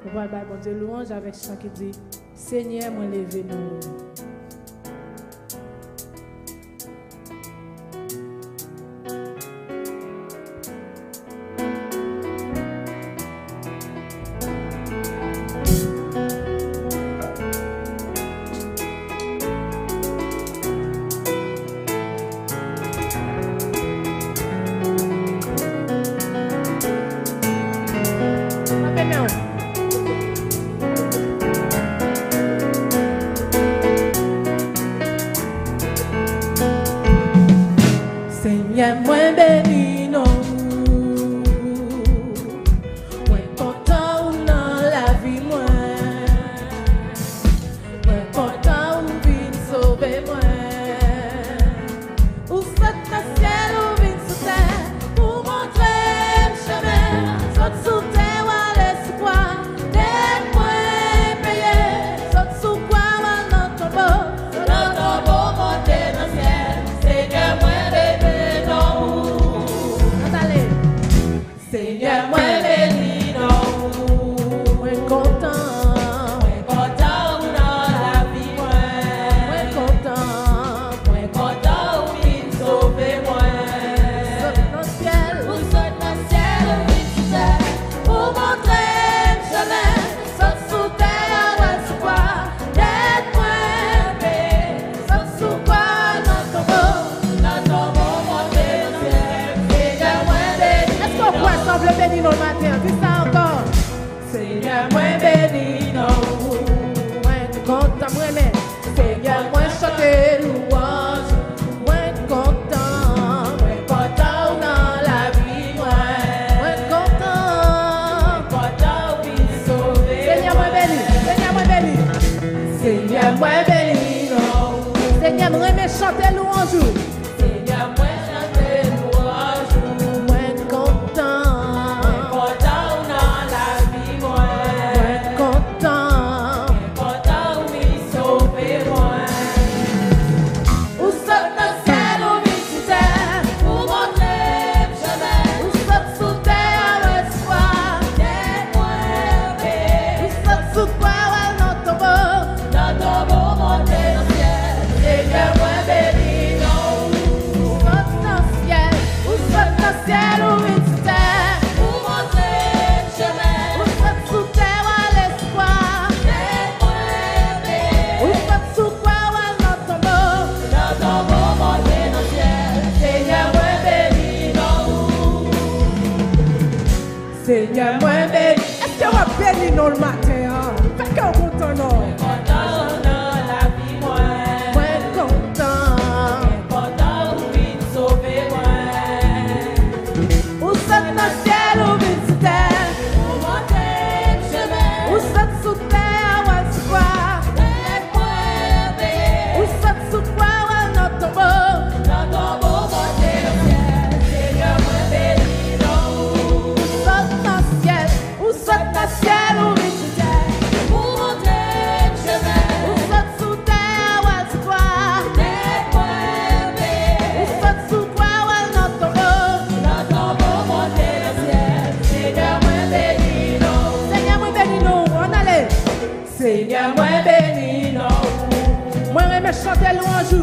On va bon Dieu louange avec chant qui dit Seigneur, moi levé nous. Seigneur, moi béni non, moi content dans la vie moi content ou vin sauver moi, ou saute dans ciel ou vin sous terre, pour montrer le chemin, saute sous terre ou l'espoir, d'être moins payé, saute sous quoi dans ton beau monter dans le ciel, Seigneur moi. Seigneur, moi béni non, moi content dans la vie moi content ou vin sauver moi, saute dans le ciel ou vin sous terre, pour montrer le chemin, saute sous terre ou espoir, d'être moins payé, saute sous quoi dans ton beau monter dans le ciel, Seigneur, moi béni. Est-ce qu'on pourrait sembler béni non le matin? Dis ça encore. Seigneur, moi béni non, moi content, moi mais Seigneur, moi chanter louange, moi content dans la vie, moi content ou vin sauver. Seigneur, moi béni, Seigneur, moi béni, Seigneur, moi béni non, Seigneur, moi mais chanter louange, Seigneur, moi chanter louange, moi content dans la vie, moi content ou vin sauver moi, ou saute dans le ciel ou vin sous terre, pour montrer le chemin, ou saute sous terre ou espoir, d'être moins payé, ou saute sous quoi dans ton beau monter dans le ciel, Seigneur, moi béni non, ou saute dans le ciel ou vin sous terre, pour montrer le chemin, ou saute sous terre ou l'espoir, d'être moins payé, ou saute sous quoi dans ton beau monter dans le ciel, Seigneur, moi béni non, Seigneur, moi béni. Est-ce que vous béni non le matin? Fait qu'on content non? Content dans la vie moi content ou vin sauver moi, ou saute dans le ciel ou vin sous terre, pour montrer le chemin, ou saute sous terre ou espoir, d'être moins payé, ou saute sous quoi dans ton beau monter dans le ciel, Seigneur, moi béni non, ou saute dans le ciel ou vin sous terre, pour montrer le chemin, ou saute sous terre ou espoir, d'être moins payé, ou saute sous quoi dans ton beau monter dans le ciel, Seigneur, moi béni non, Seigneur, moi béni non, on allait, Seigneur, moi béni non, moi me chanter louange,